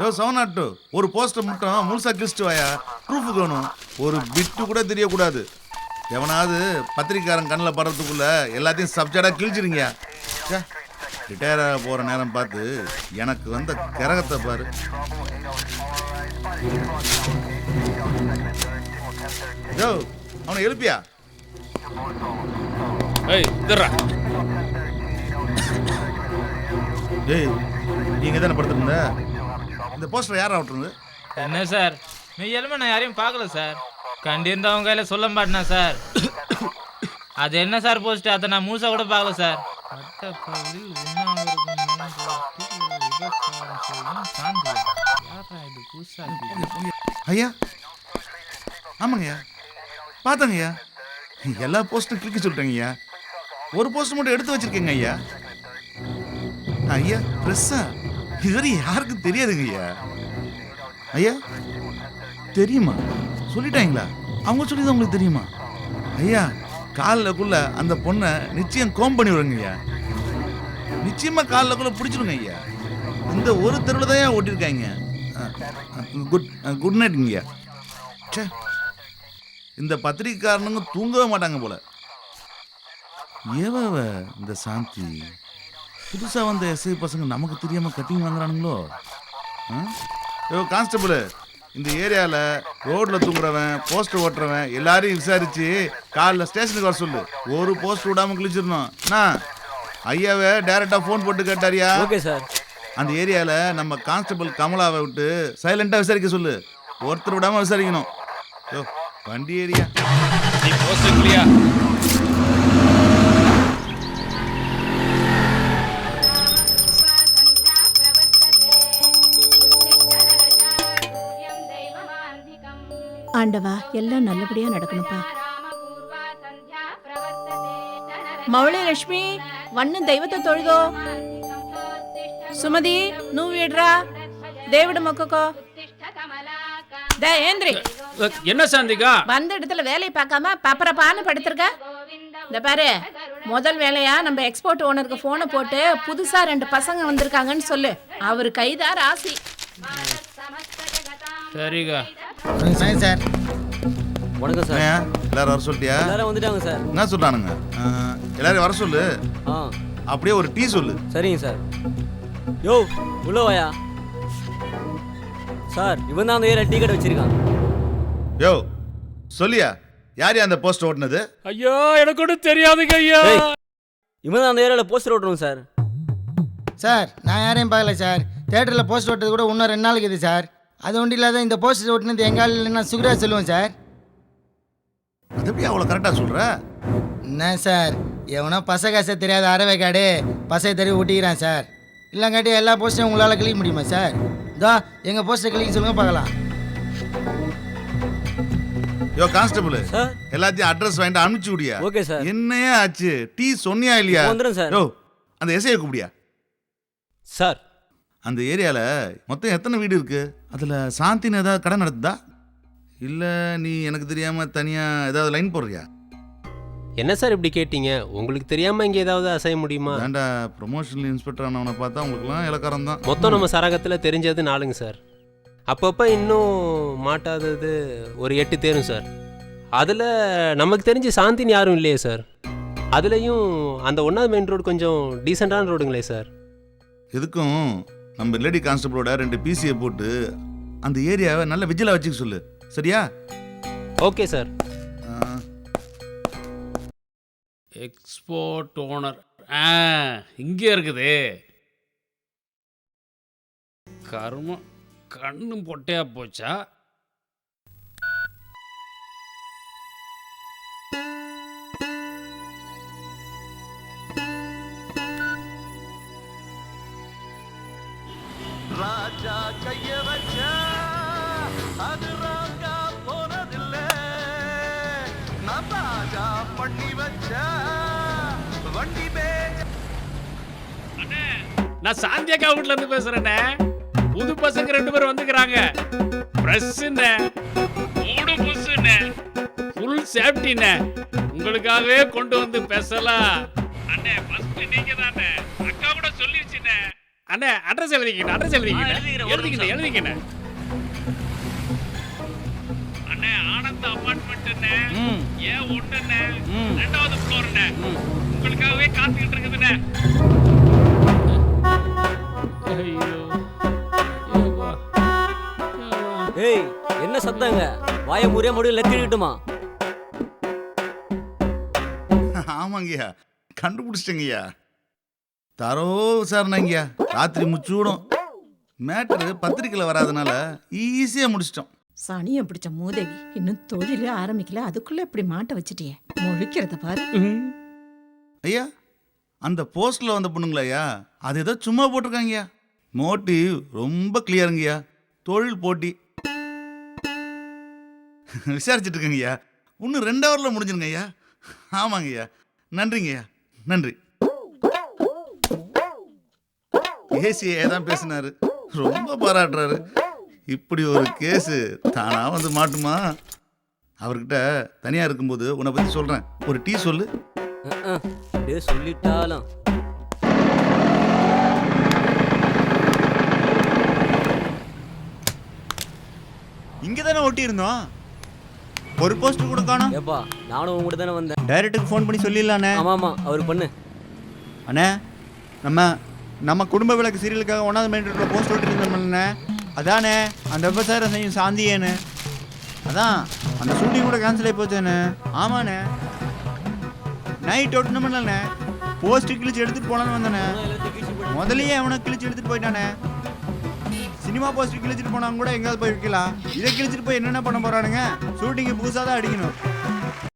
யோ சவனாட்டு ஒரு போஸ்டர் மட்டும் முழுசா கிழிச்சிட்டு வாயா. ப்ரூஃபுக்கு வேணும். ஒரு பிட்டு கூட தெரியக்கூடாது. எவனாவது பத்திரிக்காரன் கண்ணில் படுறதுக்குள்ள எல்லாத்தையும் சப்ஜெக்டாக கிழிச்சிருங்கயா. ரிட்டையர் ஆக போகிற நேரம் பார்த்து எனக்கு வந்த கிரகத்தை பாரு. யோ அவனை எழுப்பியா. ஏய் நீங்க தானே படுத்துருந்த. இந்த போஸ்டர் யாரா விட்டுருங்க? என்ன சார் மெய்யாலுமே நான் யாரையும் பார்க்கல சார். கண்டிருந்தவங்க கையில் சொல்ல மாட்டேனா சார். அது என்ன சார் போஸ்ட், அதை நான் மூசா கூட பார்க்கல சார். ஐயா ஆமாங்கய்யா பார்த்தங்கய்யா. எல்லா போஸ்டும் கிளிக்க சொல்லிட்டேங்கய்யா. ஒரு போஸ்ட் மட்டும் எடுத்து வச்சிருக்கேங்க ஐயா. ஐயா ப்ரெஸ்ஸா இதுவரை யாருக்கும் தெரியாதுங்க ஐயா. ஐயா தெரியுமா? சொல்லிட்டாங்களா? அவங்க சொல்லி தான் உங்களுக்கு தெரியுமா? ஐயா காலிலக்குள்ள அந்த பொண்ணை நிச்சயம் கோம் பண்ணி விடுங்க ஐயா. நிச்சயமா காலிலக்குள்ள பிடிச்சிருங்க ஐயா. இந்த ஒரு தெருவில் தான் ஓட்டிருக்காங்க. குட் நைட்டுங்க ஐயா. சே இந்த பத்திரிக்காரனுங்க தூங்கவே மாட்டாங்க போல. ஏவ இந்த சாந்தி புதுசா வந்த எஸ்ஐ பசங்க நமக்கு தெரியாம கட்டிங் வாங்குறானுங்களோ? கான்ஸ்டபிள் இந்த ஏரியாவில் ரோட்ல தூங்குறவன் போஸ்டர் ஓட்டுறவன் எல்லாரையும் விசாரிச்சு காலைல ஸ்டேஷனுக்கு வர சொல்லு. ஒரு போஸ்டர் விடாம கிழிச்சிடணும். ஐயாவை டைரக்டா ஃபோன் போட்டு கேட்டாரியா? Okay sir. அந்த ஏரியாவில் நம்ம கான்ஸ்டபிள் கமலாவை விட்டு சைலண்டா விசாரிக்க சொல்லு. ஒருத்தர் விடாம விசாரிக்கணும். வண்டி ஏரியா ஆண்டவா எல்லாம் நல்லபடியா நடக்கணும்பா. மௌளி லட்சுமி வண்ணு தெய்வத்தை தொழுதோ. சுமதி నువ్వు వీడ్రా దేవుడు మొక్కకో. ஏந்திரி. என்ன சாந்திகா வந்த இடத்துல வேலையை பார்க்காம பப்பரப்பான்னு படுத்திருக்க. இந்த பாரு முதல் வேலையா நம்ம எக்ஸ்போர்ட் ஓனருக்கு போனை போட்டு புதுசா 2 பசங்க வந்திருக்காங்கன்னு சொல்லு. அவரு கைதான் ராசி. சரிகா. சார் வணக்கம் சார். எல்லாரும் வர சொல்லிட்டியா? எல்லாரும் வந்துட்டாங்க சார். என்ன சொல்றானுங்க? எல்லாரும் வர சொல்லு. அப்படியே ஒரு டீ சொல்லு. சரிங்க சார். யோ உள்ள வாயா. சார் இவன் தான் அந்த ஏரியா டீ கடை வச்சிருக்கான். யோ சொல்லியா யார் அந்த போஸ்டர் ஓட்டுனது? ஐயோ எனக்கு ஒன்றும் தெரியாதுங்க ஐயா. இவன் தான் அந்த ஏரியாவில் போஸ்டர் ஓட்டணும் சார். சார் நான் யாரையும் பார்க்கல சார். தேட்டரில் போஸ்டர் ஓட்டது கூட இன்னும் 2 நாளைக்கு இது சார். அது ஒன்றும் இல்லாத இந்த போஸ்டர் ஓட்டுனது எங்கால் இல்லைன்னா சுகரா சொல்லுவேன் சார். அது எப்படி அவ்வளோ கரெக்டாக சொல்கிற? என்ன சார் எவனோ பசகாசை தெரியாத அறவைக்காடு பசை தெரிய ஒட்டிக்கிறான் சார். இல்லைங்காட்டி எல்லா போஸ்டரும் உங்களால் கிளிக்க முடியுமா சார்? இதோ எங்கள் போஸ்டர் கிளிக்க சொல்லுங்க பார்க்கலாம். யோ கான்ஸ்டபிள் எல்லாத்தையும் அட்ரஸ் வாங்கிட்டு அனுப்பிச்சு விடியா. Okay sir. என்னையா ஆச்சு? டீ சொன்னியா இல்லையா? வந்துடும் சார். யோ அந்த எஸ்ஐயை கூப்பிடியா சார். அந்த ஏரியாவில் மொத்தம் எத்தனை வீடு இருக்கு? அதில் சாந்தின்னு ஏதாவது கடை நடத்துதா இல்லை நீ எனக்கு தெரியாமல் தனியாக ஏதாவது லைன் போடுறியா? என்ன சார் இப்படி கேட்டீங்க? உங்களுக்கு தெரியாமல் இங்கே ஏதாவது அசைய முடியுமா? வேண்டா ப்ரொமோஷனல் இன்ஸ்பெக்டர் ஆனவனை பார்த்தா உங்களுக்குலாம் இலக்காரம் தான். மொத்தம் நம்ம சரகத்தில் தெரிஞ்சது 4ங்க சார். அப்பப்போ இன்னும் மாட்டாதது ஒரு 8 தேரும் சார். அதில் நமக்கு தெரிஞ்சு சாந்தின்னு யாரும் இல்லையே சார். அதுலேயும் அந்த 1வது மெயின் ரோடு கொஞ்சம் டீசெண்டான ரோடுங்களே சார். எதுக்கும் நம்ம லேடி கான்ஸ்டபிளோட 2 பிசியை போட்டு அந்த ஏரியாவை நல்ல விஜிலாக வச்சுக்க சொல்லு. சரியா? Okay sir. எக்ஸ்போர்ட் ஓனர் இங்கே இருக்குது. கர்மம் கண்ணும் பொட்டையா போச்சா? ராஜா கைய வச்சா அது ராங்கா போனதில்லை. நான் ராஜா பண்ணி வச்சா வண்டி நான் சாந்தியக்கா வீட்டுல இருந்து பேசுறேன்னே. புது பசங்க 2 பேர் வந்துக்கிறாங்க. பிரஸ்ஸுன்னு மூடு புஸ்ஸுன்னு ஃபுல் சேஃப்டின்னு உங்களுக்காகவே கொண்டு வந்து பேசலாம். அண்ணே ஃபர்ஸ்ட் நீங்க தானே. அக்கா கூட சொல்லிருச்சுண்ணே. அண்ணே அட்ரஸ் எழுதிக்கண்ணே எழுதிக்கண்ணே அண்ணே ஆனந்த் அபார்ட்மெண்ட் அண்ணே ஏன் ஒண்ணுண்ணே 2வது ஃப்ளோர் அண்ணே உங்களுக்காகவே காத்துக்கிட்டு இருக்குதுண்ணே. ஐயோ ஏய் என்ன சத்தங்க வாய முறிய முடியும் லெத்திக்கிட்டுமா? ஆமாங்கய்யா, கண்டுபிடிச்சிட்டேங்கய்யா. தரோ விசாரணைங்கய்யா, ராத்திரி முச்சூடும். மேட்ரு பத்திரிக்கையில் வராதனால ஈஸியாக முடிச்சிட்டோம். சனியம் பிடிச்ச மூதேவி, இன்னும் தொழிலே ஆரம்பிக்கல, அதுக்குள்ள இப்படி மாட்ட வச்சுட்டியே. முழிக்கிறத பாரு. ஐயா, அந்த போஸ்டில் வந்த பொண்ணுங்களையா, அது ஏதோ சும்மா போட்டிருக்காங்கய்யா. மோட்டிவ் ரொம்ப கிளியருங்கய்யா, தொழில் போட்டி. விசாரிச்சுட்டு இருக்கேங்கய்யா, இன்னும் 2 ஹவரில் முடிஞ்சிருங்க ஐயா. ஆமாங்கய்யா, நன்றிங்கய்யா, நன்றி. ஏசியே தான் பேசினாரு, ரொம்ப பாராட்டுறாரு. இப்படி ஒரு கேஸு தானா வந்து மாட்டுமா? அவர்கிட்ட தனியாக இருக்கும்போது உன்னை பற்றி சொல்கிறேன், ஒரு டீ சொல்லு. சொல்லிட்டாலும் இங்கே தானே ஒட்டியிருந்தோம், ஒரு போஸ்டர் கூட காணோம். ஏப்பா நானும் உங்க கூட தானே வந்தேன். டைரக்டருக்கு ஃபோன் பண்ணி சொல்லிடலாண்ணே. ஆமாம் அவர் பண்ணு. அண்ணே, நம்ம குடும்ப விளக்கு சீரியலுக்காக 1வது மெயின் ரோட்டில் போஸ்ட் ஒட்டியிருந்தோம்ண்ணே. அதானே அந்த விபச்சாரம் செய்யும் சாந்தியேன்னு. அதான் அந்த ஷூட்டிங் கூட கேன்சல் ஆகி போச்சேண்ணே. ஆமாண்ணே, நைட் ஒட்டணுமில்லண்ணே, போஸ்ட்டு கிழிச்சு எடுத்துகிட்டு போனான்னு வந்தேண்ணே. முதலையே அவனை கிழிச்சு எடுத்துகிட்டு போயிட்டானே. சினிமா போஸ்டர் கிழிச்சிட்டு போனாங்க கூட எங்கேயாவது போய் வைக்கலாம். இதை கிழிச்சிட்டு போய் என்னென்ன பண்ண போகிறானுங்க? ஷூட்டிங்கு புதுசாக தான் அடிக்கணும்.